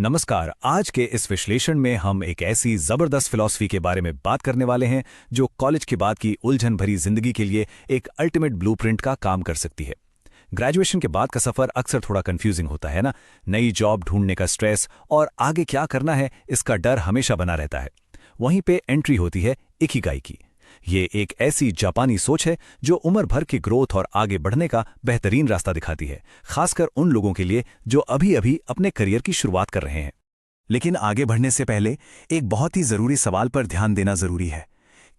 नमस्कार। आज के इस विश्लेषण में हम एक ऐसी जबरदस्त फिलॉसफी के बारे में बात करने वाले हैं जो कॉलेज के बाद की उलझन भरी जिंदगी के लिए एक अल्टीमेट ब्लूप्रिंट का काम कर सकती है। ग्रेजुएशन के बाद का सफर अक्सर थोड़ा कंफ्यूजिंग होता है ना। नई जॉब ढूंढने का स्ट्रेस और आगे क्या करना है इसका डर हमेशा बना रहता है। वहीं पे एंट्री होती है इकिगाई की। ये एक ऐसी जापानी सोच है जो उम्र भर की ग्रोथ और आगे बढ़ने का बेहतरीन रास्ता दिखाती है, खासकर उन लोगों के लिए जो अभी अभी अपने करियर की शुरुआत कर रहे हैं। लेकिन आगे बढ़ने से पहले एक बहुत ही जरूरी सवाल पर ध्यान देना जरूरी है।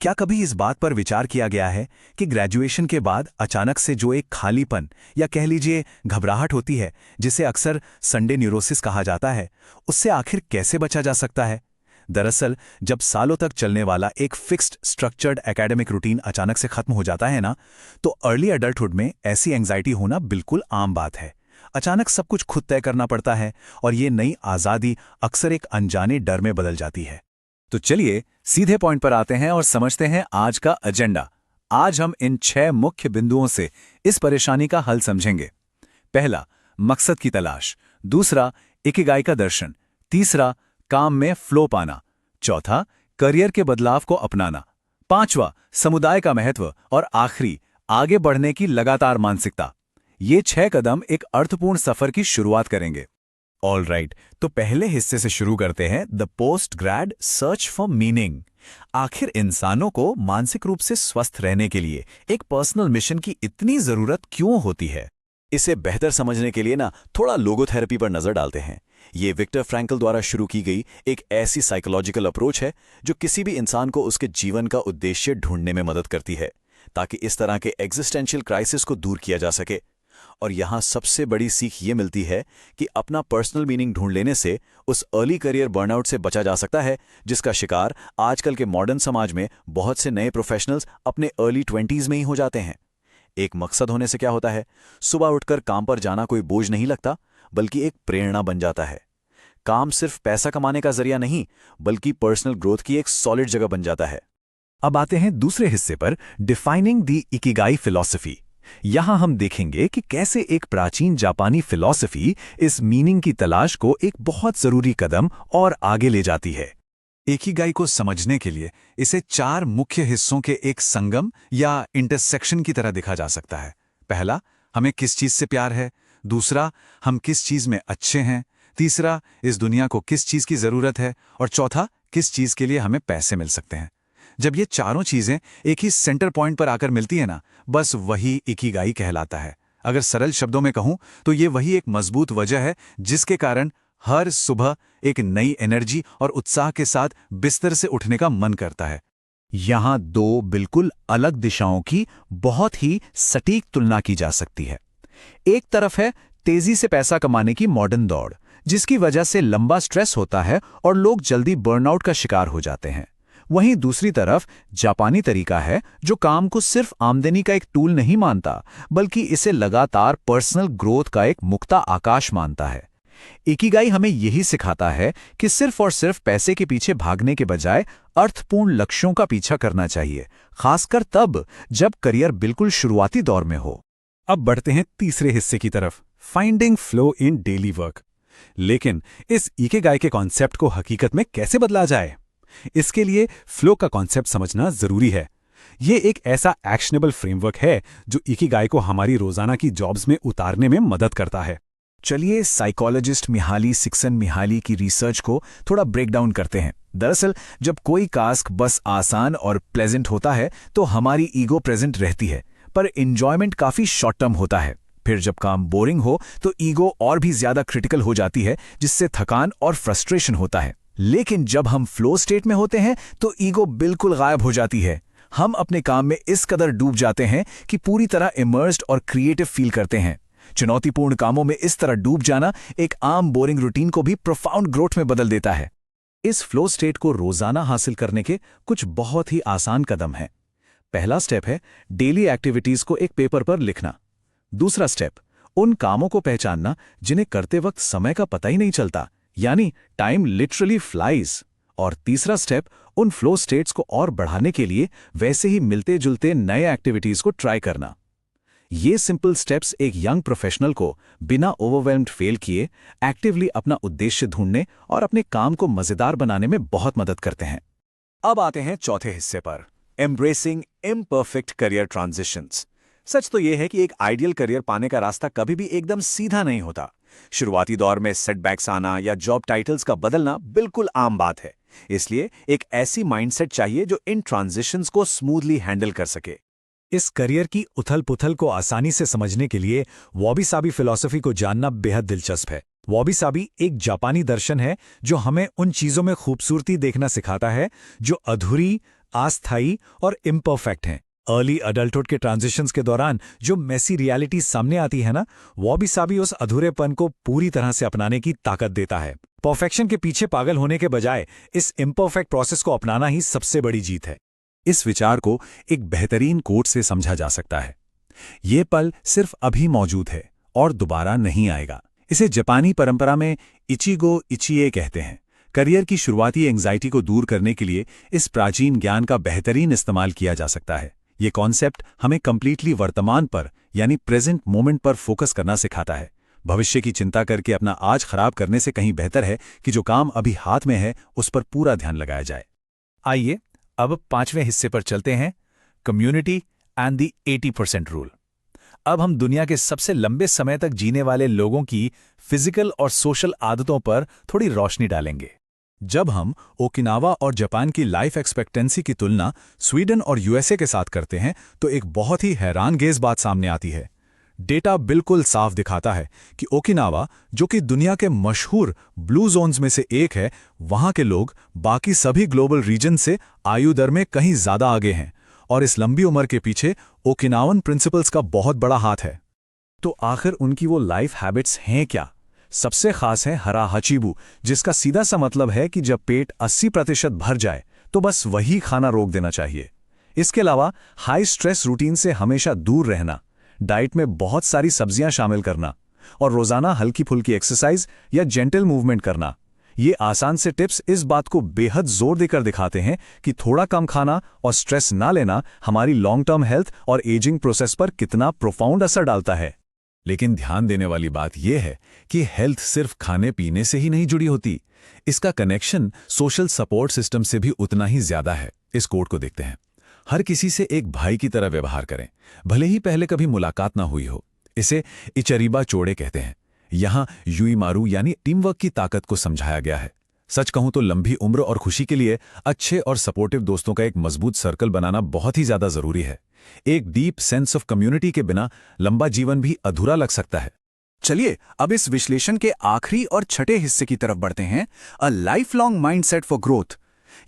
क्या कभी इस बात पर विचार किया गया है कि ग्रेजुएशन के बाद अचानक से जो एक खालीपन या कह लीजिए घबराहट होती है, जिसे अक्सर संडे न्यूरोसिस कहा जाता है, उससे आखिर कैसे बचा जा सकता है? दरअसल जब सालों तक चलने वाला एक फिक्स्ड स्ट्रक्चर्ड एकेडमिक रूटीन अचानक से खत्म हो जाता है ना, तो अर्ली अडल्टहुड में ऐसी एंजाइटी होना बिल्कुल आम बात है। अचानक सब कुछ खुद तय करना पड़ता है और ये नई आज़ादी अक्सर एक अनजाने डर में बदल जाती है। तो चलिए सीधे पॉइंट पर आते हैं और समझते हैं आज का एजेंडा। आज हम इन 6 मुख्य बिंदुओं से इस परेशानी का हल समझेंगे। पहला, मकसद की तलाश। दूसरा, इकिगाई का दर्शन। तीसरा, काम में फ्लो पाना। चौथा, करियर के बदलाव को अपनाना। पांचवा, समुदाय का महत्व। और आखिरी, आगे बढ़ने की लगातार मानसिकता। ये 6 कदम एक अर्थपूर्ण सफर की शुरुआत करेंगे। ऑल राइट, तो पहले हिस्से से शुरू करते हैं, the post grade search for meaning. आखिर इंसानों को मानसिक रूप से स्वस्थ रहने के लिए एक पर्सनल मिशन की इतनी जरूरत क्यों होती है? इसे बेहतर समझने के लिए थोड़ा लोगोथेरेपी पर नजर डालते हैं। ये विक्टर फ्रैंकल द्वारा शुरू की गई एक ऐसी साइकोलॉजिकल अप्रोच है जो किसी भी इंसान को उसके जीवन का उद्देश्य ढूंढने में मदद करती है, ताकि इस तरह के एग्जिस्टेंशियल क्राइसिस को दूर किया जा सके। और यहां सबसे बड़ी सीख ये मिलती है कि अपना पर्सनल मीनिंग ढूंढ लेने से उस अर्ली करियर बर्नआउट से बचा जा सकता है, जिसका शिकार आजकल के मॉडर्न समाज में बहुत से नए प्रोफेशनल्स अपने अर्ली 20s में ही हो जाते हैं। एक मकसद होने से क्या होता है, सुबह उठकर काम पर जाना कोई बोझ नहीं लगता, बल्कि एक प्रेरणा बन जाता है। काम सिर्फ पैसा कमाने का जरिया नहीं, बल्कि पर्सनल ग्रोथ की एक सॉलिड जगह बन जाता है। अब आते हैं दूसरे हिस्से पर, डिफाइनिंग द इकिगाई फिलॉसफी। यहां हम देखेंगे कि कैसे एक प्राचीन जापानी फिलॉसफी इस मीनिंग की तलाश को एक बहुत जरूरी कदम और आगे ले जाती है। इकिगाई को समझने के लिए इसे 4 मुख्य हिस्सों के एक संगम या इंटरसेक्शन की तरह देखा जा सकता है। पहला, हमें किस चीज से प्यार है। दूसरा, हम किस चीज में अच्छे हैं। तीसरा, इस दुनिया को किस चीज की जरूरत है। और चौथा, किस चीज के लिए हमें पैसे मिल सकते हैं। जब ये चारों चीजें एक ही सेंटर पॉइंट पर आकर मिलती है बस वही इकिगाई कहलाता है। अगर सरल शब्दों में कहूं तो ये वही एक मजबूत वजह है जिसके कारण हर सुबह एक नई एनर्जी और उत्साह के साथ बिस्तर से उठने का मन करता है। यहां 2 बिल्कुल अलग दिशाओं की बहुत ही सटीक तुलना की जा सकती है। एक तरफ है तेजी से पैसा कमाने की मॉडर्न दौड़, जिसकी वजह से लंबा स्ट्रेस होता है और लोग जल्दी बर्नआउट का शिकार हो जाते हैं। वहीं दूसरी तरफ जापानी तरीका है जो काम को सिर्फ आमदनी का एक टूल नहीं मानता, बल्कि इसे लगातार पर्सनल ग्रोथ का एक मुक्ता आकाश मानता है। इकिगाई हमें यही सिखाता है कि सिर्फ और सिर्फ पैसे के पीछे भागने के बजाय अर्थपूर्ण लक्ष्यों का पीछा करना चाहिए, खासकर तब जब करियर बिल्कुल शुरुआती दौर में हो। अब बढ़ते हैं तीसरे हिस्से की तरफ, finding flow in daily work. लेकिन इस इकिगाई के कॉन्सेप्ट को हकीकत में कैसे बदला जाए, इसके लिए फ्लो का कॉन्सेप्ट समझना जरूरी है। यह एक ऐसा एक्शनेबल फ्रेमवर्क है जो इकिगाई को हमारी रोजाना की जॉब्स में उतारने में मदद करता है। चलिए साइकोलॉजिस्ट मिहाली सिक्सन-मिहाली की रिसर्च को थोड़ा ब्रेक डाउन करते हैं। दरअसल जब कोई टास्क बस आसान और प्लेजेंट होता है तो हमारी ईगो प्रेजेंट रहती है, पर एंजॉयमेंट काफी शॉर्ट टर्म होता है। फिर जब काम बोरिंग हो तो ईगो और भी ज्यादा क्रिटिकल हो जाती है, जिससे थकान और फ्रस्ट्रेशन होता है। लेकिन जब हम फ्लो स्टेट में होते हैं तो ईगो बिल्कुल गायब हो जाती है। हम अपने काम में इस कदर डूब जाते हैं कि पूरी तरह इमर्स्ड और क्रिएटिव फील करते हैं। चुनौतीपूर्ण कामों में इस तरह डूब जाना एक आम बोरिंग रूटीन को भी प्रोफाउंड ग्रोथ में बदल देता है। इस फ्लो स्टेट को रोजाना हासिल करने के कुछ बहुत ही आसान कदम हैं। पहला स्टेप है डेली एक्टिविटीज को एक पेपर पर लिखना। दूसरा स्टेप, उन कामों को पहचानना जिन्हें करते वक्त समय का पता ही नहीं चलता, यानी टाइम लिटरली फ्लाइज। और तीसरा स्टेप, उन फ्लो स्टेट्स को और बढ़ाने के लिए वैसे ही मिलते जुलते नए एक्टिविटीज को ट्राई करना। ये सिंपल स्टेप्स एक यंग प्रोफेशनल को बिना ओवरवेल्म्ड फेल किए एक्टिवली अपना उद्देश्य ढूंढने और अपने काम को मजेदार बनाने में बहुत मदद करते हैं। अब आते हैं चौथे हिस्से पर, एम्ब्रेसिंग इम्परफेक्ट करियर ट्रांजिशंस। सच तो यह है कि एक आइडियल करियर पाने का रास्ता कभी भी एकदम सीधा नहीं होता। शुरुआती दौर में सेटबैक्स आना या जॉब टाइटल्स का बदलना बिल्कुल आम बात है। इसलिए एक ऐसी माइंडसेट चाहिए जो इन ट्रांजिशंस को स्मूथली हैंडल कर सके। इस करियर की उथल-पुथल को आसानी से समझने के लिए वॉबी साबी फिलॉसफी को जानना बेहद दिलचस्प है। वॉबी साबी एक जापानी दर्शन है जो हमें उन चीजों में खूबसूरती देखना सिखाता है जो अधूरी, अस्थायी और इम्परफेक्ट हैं। अर्ली अडल्टहुड के ट्रांजिशंस के दौरान जो मेसी रियलिटी सामने आती है ना, वॉबी साबी उस अधूरेपन को पूरी तरह से अपनाने की ताकत देता है। परफेक्शन के पीछे पागल होने के बजाय इस इम्परफेक्ट प्रोसेस को अपनाना ही सबसे बड़ी जीत है। इस विचार को एक बेहतरीन कोट से समझा जा सकता है, ये पल सिर्फ अभी मौजूद है और दोबारा नहीं आएगा। इसे जापानी परंपरा में इचिगो इचिए कहते हैं। करियर की शुरुआती एंग्जाइटी को दूर करने के लिए इस प्राचीन ज्ञान का बेहतरीन इस्तेमाल किया जा सकता है। ये कॉन्सेप्ट हमें कंप्लीटली वर्तमान पर यानी प्रेजेंट मोमेंट पर फोकस करना सिखाता है। भविष्य की चिंता करके अपना आज खराब करने से कहीं बेहतर है कि जो काम अभी हाथ में है उस पर पूरा ध्यान लगाया जाए। आइए अब पांचवें हिस्से पर चलते हैं, कम्युनिटी एंड द 80% रूल। अब हम दुनिया के सबसे लंबे समय तक जीने वाले लोगों की फिजिकल और सोशल आदतों पर थोड़ी रोशनी डालेंगे। जब हम ओकिनावा और जापान की लाइफ एक्सपेक्टेंसी की तुलना स्वीडन और यूएसए के साथ करते हैं तो एक बहुत ही हैरानगेज बात सामने आती है। डेटा बिल्कुल साफ दिखाता है कि ओकिनावा, जो कि दुनिया के मशहूर ब्लू जोन्स में से एक है, वहां के लोग बाकी सभी ग्लोबल रीजन से आयु दर में कहीं ज्यादा आगे हैं और इस लंबी उम्र के पीछे ओकिनावन प्रिंसिपल्स का बहुत बड़ा हाथ है। तो आखिर उनकी वो लाइफ हैबिट्स हैं क्या? सबसे खास है हरा हचीबू, जिसका सीधा सा मतलब है कि जब पेट 80% भर जाए तो बस वही खाना रोक देना चाहिए। इसके अलावा हाई स्ट्रेस रूटीन से हमेशा दूर रहना, डाइट में बहुत सारी सब्जियां शामिल करना और रोजाना हल्की फुल्की एक्सरसाइज या जेंटल मूवमेंट करना। ये आसान से टिप्स इस बात को बेहद जोर देकर दिखाते हैं कि थोड़ा कम खाना और स्ट्रेस ना लेना हमारी लॉन्ग टर्म हेल्थ और एजिंग प्रोसेस पर कितना प्रोफाउंड असर डालता है। लेकिन ध्यान देने वाली बात यह है कि हेल्थ सिर्फ खाने पीने से ही नहीं जुड़ी होती, इसका कनेक्शन सोशल सपोर्ट सिस्टम से भी उतना ही ज्यादा है। इस कोड को देखते हैं, हर किसी से एक भाई की तरह व्यवहार करें, भले ही पहले कभी मुलाकात ना हुई हो। इसे इचरीबा चोड़े कहते हैं। यहां यूईमारू यानी टीम वर्क की ताकत को समझाया गया है। सच कहूं तो लंबी उम्र और खुशी के लिए अच्छे और सपोर्टिव दोस्तों का एक मजबूत सर्कल बनाना बहुत ही ज्यादा जरूरी है। एक डीप सेंस ऑफ कम्युनिटी के बिना लंबा जीवन भी अधूरा लग सकता है। चलिए अब इस विश्लेषण के आखिरी और छठे हिस्से की तरफ बढ़ते हैं, a life long mindset for growth.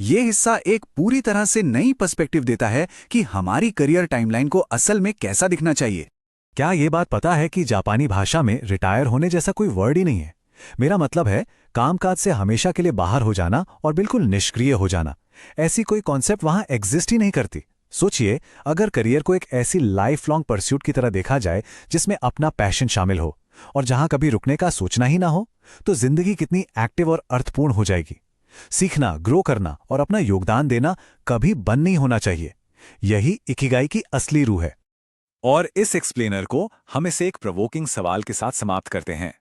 यह हिस्सा एक पूरी तरह से नई पर्सपेक्टिव देता है कि हमारी करियर टाइमलाइन को असल में कैसा दिखना चाहिए। क्या ये बात पता है कि जापानी भाषा में रिटायर होने जैसा कोई वर्ड ही नहीं है। मेरा मतलब है कामकाज से हमेशा के लिए बाहर हो जाना और बिल्कुल निष्क्रिय हो जाना। ऐसी कोई कॉन्सेप्ट वहां एग्जिस्ट ही नहीं करती। सोचिए, अगर करियर को एक ऐसी लाइफ लॉन्ग परस्यूट की तरह देखा जाए जिसमें अपना पैशन शामिल हो और जहां कभी रुकने का सोचना ही ना हो, तो जिंदगी कितनी एक्टिव और अर्थपूर्ण हो जाएगी। सीखना, ग्रो करना और अपना योगदान देना कभी बंद नहीं होना चाहिए। यही इकिगाई की असली रूह है। और इस एक्सप्लेनर को हम इसे एक प्रोवोकिंग सवाल के साथ समाप्त करते हैं।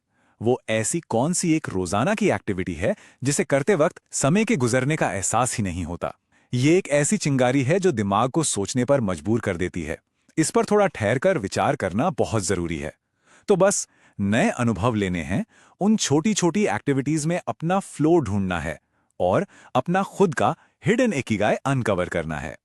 वो ऐसी कौन सी एक रोजाना की एक्टिविटी है जिसे करते वक्त समय के गुजरने का एहसास ही नहीं होता? ये एक ऐसी चिंगारी है जो दिमाग को सोचने पर मजबूर कर देती है। इस पर थोड़ा ठहरकर विचार करना बहुत जरूरी है। तो बस नए अनुभव लेने हैं, उन छोटी छोटी एक्टिविटीज में अपना फ्लो ढूंढना है और अपना खुद का हिडन इकिगाई अनकवर करना है।